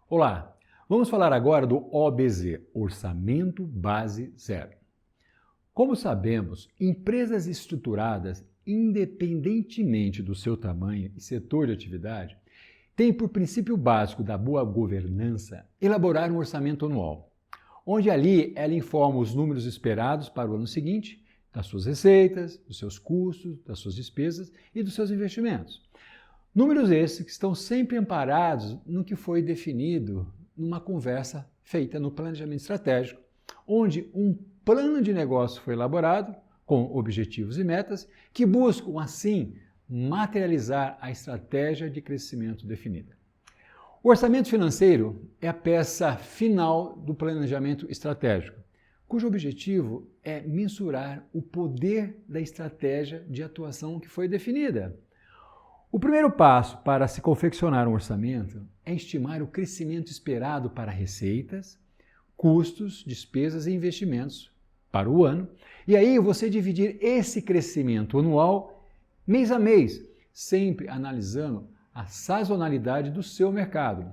Olá, vamos falar agora do OBZ, Orçamento Base Zero. Como sabemos, empresas estruturadas, independentemente do seu tamanho e setor de atividade, têm por princípio básico da boa governança elaborar um orçamento anual, onde ali ela informa os números esperados para o ano seguinte, das suas receitas, dos seus custos, das suas despesas e dos seus investimentos. Números esses que estão sempre amparados no que foi definido numa conversa feita no planejamento estratégico, onde um plano de negócio foi elaborado com objetivos e metas que buscam, assim, materializar a estratégia de crescimento definida. O orçamento financeiro é a peça final do planejamento estratégico, cujo objetivo é mensurar o poder da estratégia de atuação que foi definida. O primeiro passo para se confeccionar um orçamento é estimar o crescimento esperado para receitas, custos, despesas e investimentos para o ano, e aí você dividir esse crescimento anual mês a mês, sempre analisando a sazonalidade do seu mercado.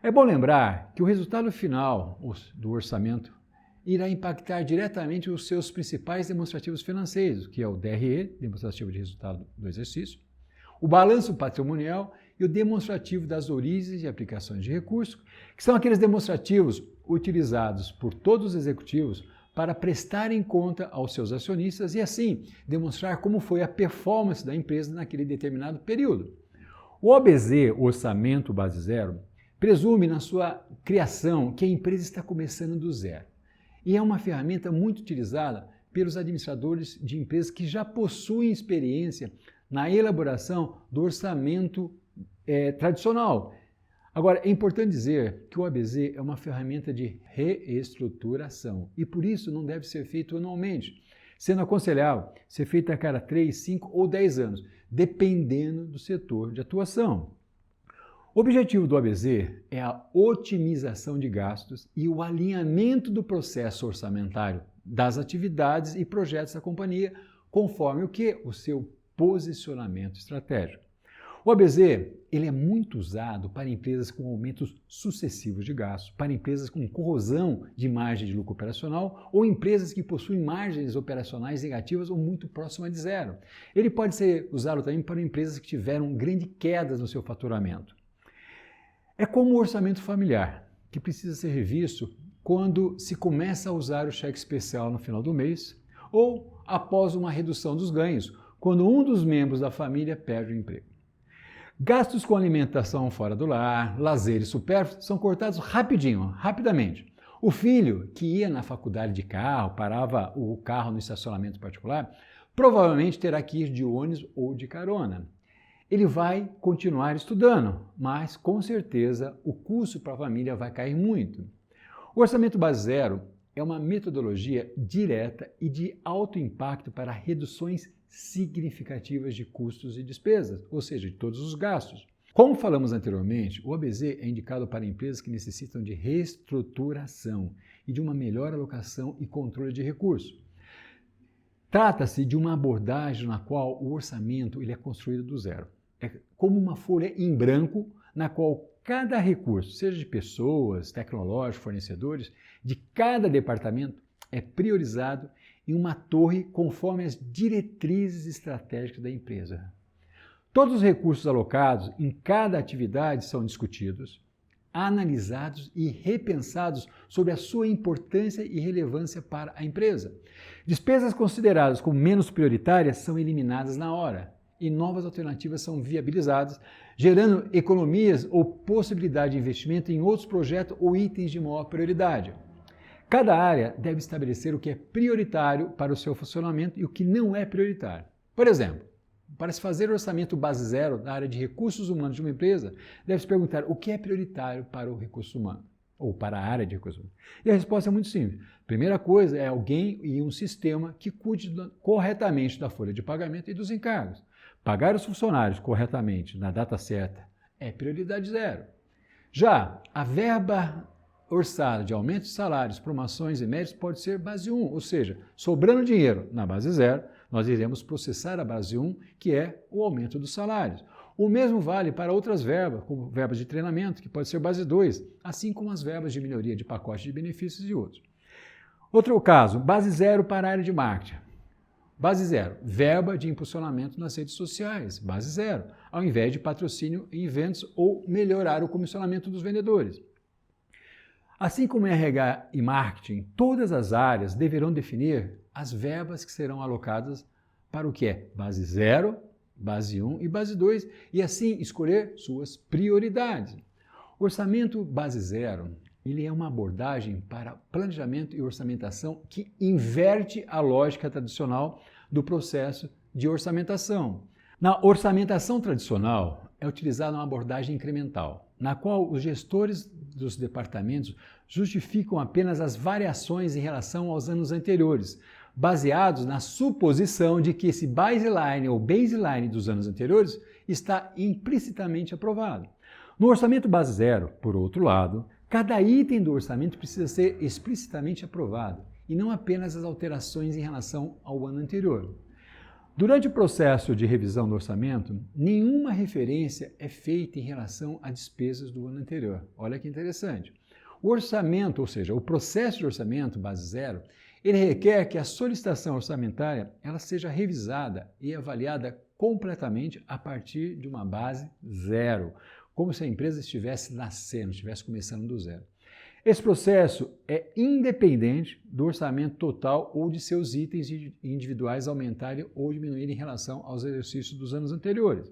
É bom lembrar que o resultado final do orçamento irá impactar diretamente os seus principais demonstrativos financeiros, que é o DRE, demonstrativo de resultado do exercício, o balanço patrimonial e o demonstrativo das origens e aplicações de recursos, que são aqueles demonstrativos utilizados por todos os executivos para prestarem conta aos seus acionistas e, assim, demonstrar como foi a performance da empresa naquele determinado período. O OBZ, Orçamento Base Zero, presume na sua criação que a empresa está começando do zero e é uma ferramenta muito utilizada pelos administradores de empresas que já possuem experiência na elaboração do orçamento tradicional. Agora, é importante dizer que o OBZ é uma ferramenta de reestruturação e, por isso, não deve ser feito anualmente, sendo aconselhável ser feito a cada 3, 5 ou 10 anos, dependendo do setor de atuação. O objetivo do OBZ é a otimização de gastos e o alinhamento do processo orçamentário das atividades e projetos da companhia, conforme o que? O seu posicionamento estratégico. O OBZ ele é muito usado para empresas com aumentos sucessivos de gastos, para empresas com corrosão de margem de lucro operacional ou empresas que possuem margens operacionais negativas ou muito próximas de zero. Ele pode ser usado também para empresas que tiveram grandes quedas no seu faturamento. É como o orçamento familiar, que precisa ser revisto quando se começa a usar o cheque especial no final do mês ou após uma redução dos ganhos, quando um dos membros da família perde o emprego. Gastos com alimentação fora do lar, lazer e supérfluos são cortados rapidamente. O filho que ia na faculdade de carro, parava o carro no estacionamento particular, provavelmente terá que ir de ônibus ou de carona. Ele vai continuar estudando, mas com certeza o custo para a família vai cair muito. O Orçamento Base Zero é uma metodologia direta e de alto impacto para reduções significativas de custos e despesas, ou seja, de todos os gastos. Como falamos anteriormente, o OBZ é indicado para empresas que necessitam de reestruturação e de uma melhor alocação e controle de recursos. Trata-se de uma abordagem na qual o orçamento ele é construído do zero. É como uma folha em branco na qual cada recurso, seja de pessoas, tecnológicos, fornecedores, de cada departamento é priorizado em uma torre conforme as diretrizes estratégicas da empresa. Todos os recursos alocados em cada atividade são discutidos, analisados e repensados sobre a sua importância e relevância para a empresa. Despesas consideradas como menos prioritárias são eliminadas na hora e novas alternativas são viabilizadas, gerando economias ou possibilidade de investimento em outros projetos ou itens de maior prioridade. Cada área deve estabelecer o que é prioritário para o seu funcionamento e o que não é prioritário. Por exemplo, para se fazer o orçamento base zero na área de recursos humanos de uma empresa, deve-se perguntar o que é prioritário para o recurso humano ou para a área de recursos humanos. E a resposta é muito simples. Primeira coisa é alguém e um sistema que cuide corretamente da folha de pagamento e dos encargos. Pagar os funcionários corretamente na data certa é prioridade zero. Já a verba orçada de aumento de salários, promoções e méritos pode ser base 1, ou seja, sobrando dinheiro na base 0, nós iremos processar a base 1, que é o aumento dos salários. O mesmo vale para outras verbas, como verbas de treinamento, que pode ser base 2, assim como as verbas de melhoria de pacote de benefícios e outros. Outro caso, base 0 para a área de marketing. Base 0, verba de impulsionamento nas redes sociais, base 0, ao invés de patrocínio em eventos ou melhorar o comissionamento dos vendedores. Assim como em RH e marketing, todas as áreas deverão definir as verbas que serão alocadas para o que é base 0, base 1 e base 2 e assim escolher suas prioridades. O orçamento base 0 ele é uma abordagem para planejamento e orçamentação que inverte a lógica tradicional do processo de orçamentação. Na orçamentação tradicional, é utilizada uma abordagem incremental, na qual os gestores dos departamentos justificam apenas as variações em relação aos anos anteriores, baseados na suposição de que esse baseline ou baseline dos anos anteriores está implicitamente aprovado. No orçamento base 0, por outro lado, cada item do orçamento precisa ser explicitamente aprovado e não apenas as alterações em relação ao ano anterior. Durante o processo de revisão do orçamento, nenhuma referência é feita em relação a despesas do ano anterior. Olha que interessante. O orçamento, ou seja, o processo de orçamento base 0, ele requer que a solicitação orçamentária ela seja revisada e avaliada completamente a partir de uma base 0, como se a empresa estivesse nascendo, estivesse começando do zero. Esse processo é independente do orçamento total ou de seus itens individuais aumentarem ou diminuírem em relação aos exercícios dos anos anteriores.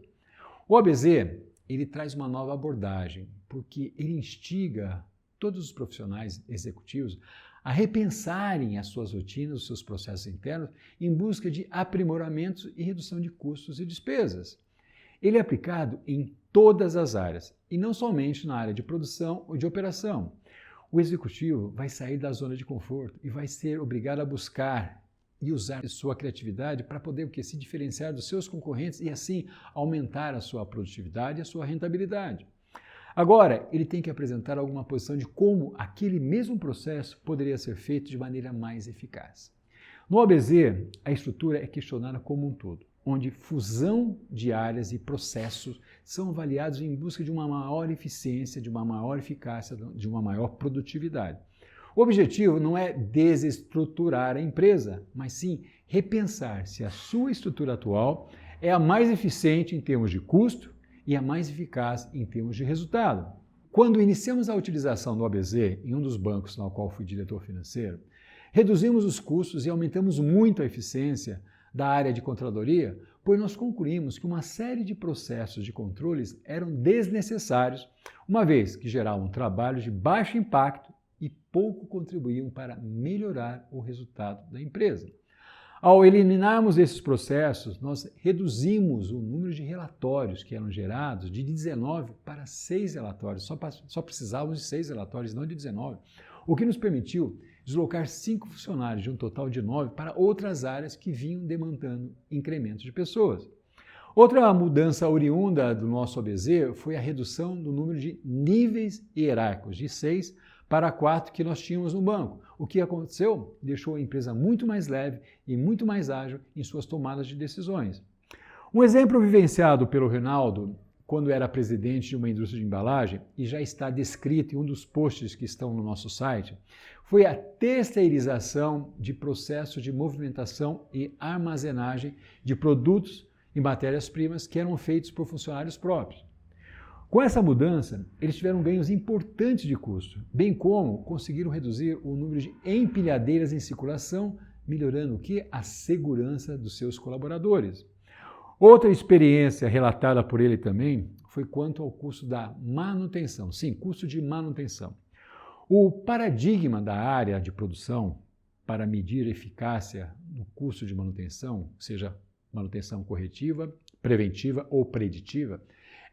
O OBZ, ele traz uma nova abordagem, porque ele instiga todos os profissionais executivos a repensarem as suas rotinas, os seus processos internos, em busca de aprimoramentos e redução de custos e despesas. Ele é aplicado em todas as áreas, e não somente na área de produção ou de operação. O executivo vai sair da zona de conforto e vai ser obrigado a buscar e usar sua criatividade para poder se diferenciar dos seus concorrentes e assim aumentar a sua produtividade e a sua rentabilidade. Agora, ele tem que apresentar alguma posição de como aquele mesmo processo poderia ser feito de maneira mais eficaz. No OBZ, a estrutura é questionada como um todo, onde fusão de áreas e processos são avaliados em busca de uma maior eficiência, de uma maior eficácia, de uma maior produtividade. O objetivo não é desestruturar a empresa, mas sim repensar se a sua estrutura atual é a mais eficiente em termos de custo e a mais eficaz em termos de resultado. Quando iniciamos a utilização do OBZ em um dos bancos no qual fui diretor financeiro, reduzimos os custos e aumentamos muito a eficiência da área de controladoria, pois nós concluímos que uma série de processos de controles eram desnecessários, uma vez que geravam trabalho de baixo impacto e pouco contribuíam para melhorar o resultado da empresa. Ao eliminarmos esses processos, nós reduzimos o número de relatórios que eram gerados de 19 para 6 relatórios. Só precisávamos de 6 relatórios, não de 19, o que nos permitiu deslocar 5 funcionários de um total de 9 para outras áreas que vinham demandando incremento de pessoas. Outra mudança oriunda do nosso OBZ foi a redução do número de níveis hierárquicos, de 6 para 4 que nós tínhamos no banco. O que aconteceu? Deixou a empresa muito mais leve e muito mais ágil em suas tomadas de decisões. Um exemplo vivenciado pelo Reinaldo quando era presidente de uma indústria de embalagem, e já está descrito em um dos posts que estão no nosso site, foi a terceirização de processos de movimentação e armazenagem de produtos e matérias-primas que eram feitos por funcionários próprios. Com essa mudança, eles tiveram ganhos importantes de custo, bem como conseguiram reduzir o número de empilhadeiras em circulação, melhorando o que? A segurança dos seus colaboradores. Outra experiência relatada por ele também foi quanto ao custo da manutenção. Sim, custo de manutenção. O paradigma da área de produção para medir eficácia no custo de manutenção, seja manutenção corretiva, preventiva ou preditiva,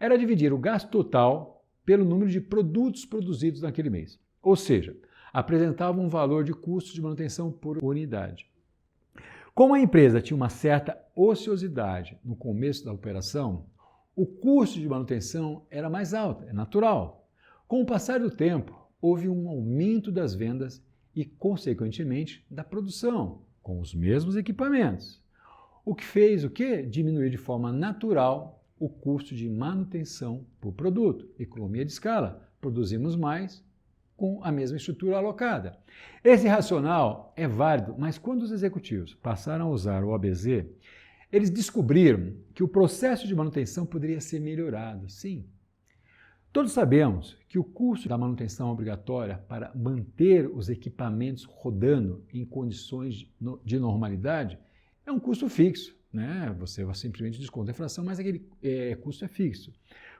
era dividir o gasto total pelo número de produtos produzidos naquele mês. Ou seja, apresentava um valor de custo de manutenção por unidade. Como a empresa tinha uma certa ociosidade no começo da operação, o custo de manutenção era mais alto, é natural. Com o passar do tempo, houve um aumento das vendas e, consequentemente, da produção, com os mesmos equipamentos. O que fez o quê? Diminuir de forma natural o custo de manutenção por produto. Economia de escala, produzimos mais com a mesma estrutura alocada. Esse racional é válido, mas quando os executivos passaram a usar o OBZ, eles descobriram que o processo de manutenção poderia ser melhorado, sim. Todos sabemos que o custo da manutenção obrigatória para manter os equipamentos rodando em condições de normalidade é um custo fixo, né? Você simplesmente desconta a inflação, mas aquele custo é fixo.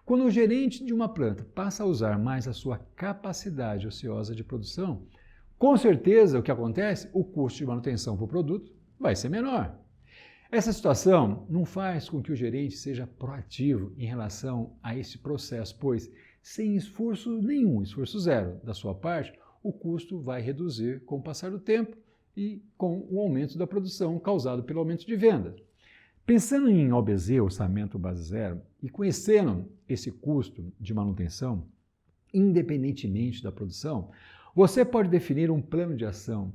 Quando o gerente de uma planta passa a usar mais a sua capacidade ociosa de produção, com certeza o que acontece? O custo de manutenção por produto vai ser menor. Essa situação não faz com que o gerente seja proativo em relação a esse processo, pois, sem esforço nenhum, esforço zero da sua parte, o custo vai reduzir com o passar do tempo e com o aumento da produção causado pelo aumento de vendas. Pensando em OBZ, orçamento base zero, e conhecendo esse custo de manutenção, independentemente da produção, você pode definir um plano de ação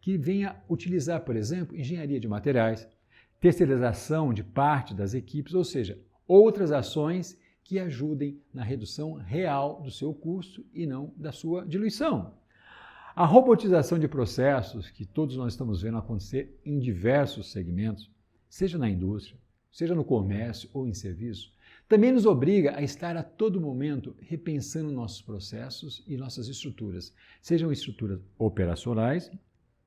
que venha utilizar, por exemplo, engenharia de materiais, terceirização de parte das equipes, ou seja, outras ações que ajudem na redução real do seu custo e não da sua diluição. A robotização de processos, que todos nós estamos vendo acontecer em diversos segmentos, seja na indústria, seja no comércio ou em serviço, também nos obriga a estar a todo momento repensando nossos processos e nossas estruturas, sejam estruturas operacionais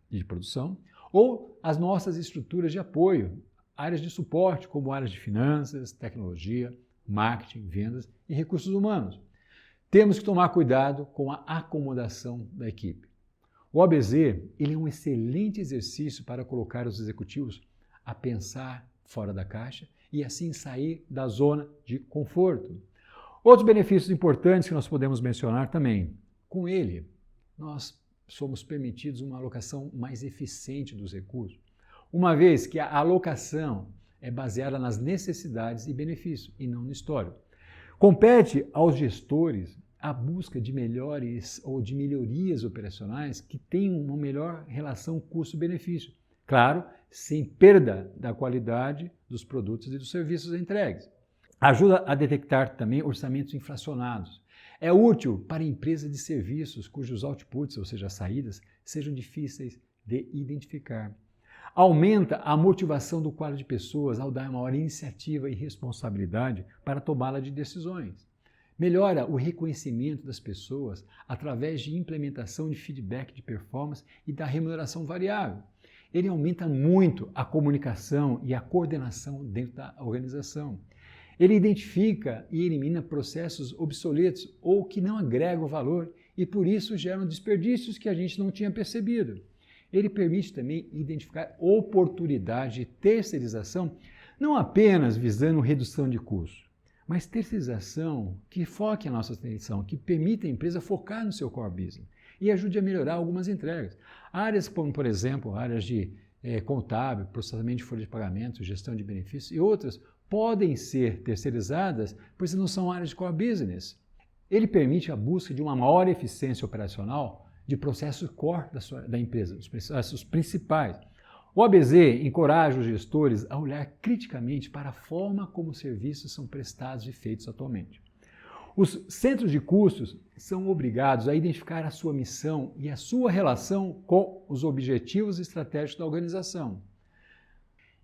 de produção, ou as nossas estruturas de apoio, áreas de suporte, como áreas de finanças, tecnologia, marketing, vendas e recursos humanos. Temos que tomar cuidado com a acomodação da equipe. O OBZ ele é um excelente exercício para colocar os executivos a pensar fora da caixa e assim sair da zona de conforto. Outros benefícios importantes que nós podemos mencionar também. Com ele, nós somos permitidos uma alocação mais eficiente dos recursos, uma vez que a alocação é baseada nas necessidades e benefícios e não no histórico. Compete aos gestores a busca de melhores ou de melhorias operacionais que tenham uma melhor relação custo-benefício. Claro, sem perda da qualidade dos produtos e dos serviços entregues. Ajuda a detectar também orçamentos inflacionados. É útil para empresas de serviços cujos outputs, ou seja, as saídas, sejam difíceis de identificar. Aumenta a motivação do quadro de pessoas ao dar maior iniciativa e responsabilidade para a tomada de decisões. Melhora o reconhecimento das pessoas através de implementação de feedback de performance e da remuneração variável. Ele aumenta muito a comunicação e a coordenação dentro da organização. Ele identifica e elimina processos obsoletos ou que não agregam valor e, por isso, geram desperdícios que a gente não tinha percebido. Ele permite também identificar oportunidade de terceirização, não apenas visando redução de custos, mas terceirização que foque a nossa atenção, que permita a empresa focar no seu core business e ajude a melhorar algumas entregas. Áreas como, por exemplo, áreas de contábil, processamento de folha de pagamento, gestão de benefícios e outras podem ser terceirizadas, pois não são áreas de core business. Ele permite a busca de uma maior eficiência operacional de processos core da empresa, os processos principais. O OBZ encoraja os gestores a olhar criticamente para a forma como os serviços são prestados e feitos atualmente. Os centros de custos são obrigados a identificar a sua missão e a sua relação com os objetivos estratégicos da organização.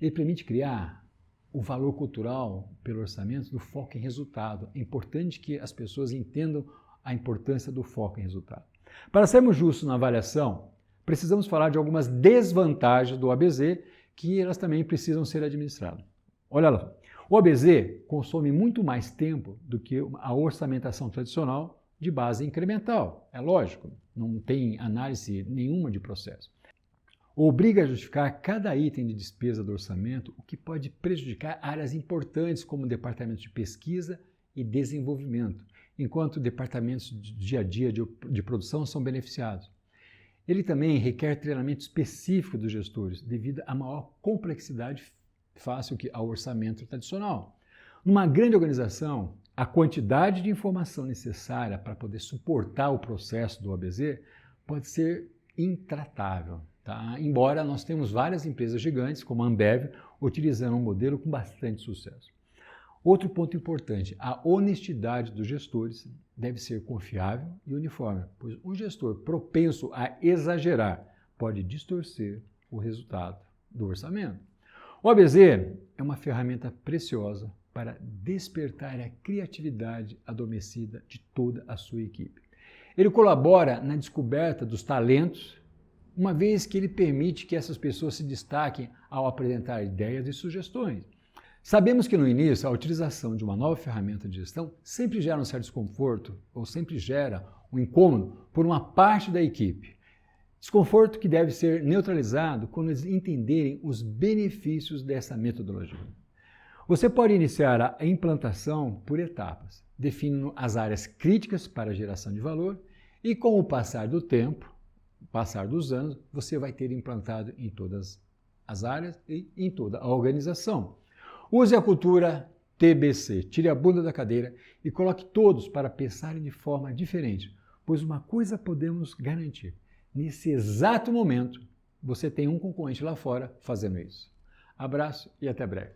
Ele permite criar o valor cultural pelo orçamento do foco em resultado. É importante que as pessoas entendam a importância do foco em resultado. Para sermos justos na avaliação, precisamos falar de algumas desvantagens do OBZ que elas também precisam ser administradas. Olha lá, o OBZ consome muito mais tempo do que a orçamentação tradicional de base incremental. É lógico, não tem análise nenhuma de processo. Obriga a justificar cada item de despesa do orçamento, o que pode prejudicar áreas importantes como departamentos de pesquisa e desenvolvimento, enquanto departamentos de dia a dia de produção são beneficiados. Ele também requer treinamento específico dos gestores, devido à maior complexidade fácil ao orçamento tradicional. Numa grande organização, a quantidade de informação necessária para poder suportar o processo do OBZ pode ser intratável. Tá? Embora nós temos várias empresas gigantes, como a Ambev, utilizando um modelo com bastante sucesso. Outro ponto importante, a honestidade dos gestores deve ser confiável e uniforme, pois um gestor propenso a exagerar pode distorcer o resultado do orçamento. O OBZ é uma ferramenta preciosa para despertar a criatividade adormecida de toda a sua equipe. Ele colabora na descoberta dos talentos, uma vez que ele permite que essas pessoas se destaquem ao apresentar ideias e sugestões. Sabemos que no início a utilização de uma nova ferramenta de gestão sempre gera um certo desconforto ou sempre gera um incômodo por uma parte da equipe. Desconforto que deve ser neutralizado quando eles entenderem os benefícios dessa metodologia. Você pode iniciar a implantação por etapas, definindo as áreas críticas para a geração de valor e com o passar do tempo, passar dos anos, você vai ter implantado em todas as áreas e em toda a organização. Use a cultura TBC, tire a bunda da cadeira e coloque todos para pensarem de forma diferente, pois uma coisa podemos garantir, nesse exato momento você tem um concorrente lá fora fazendo isso. Abraço e até breve.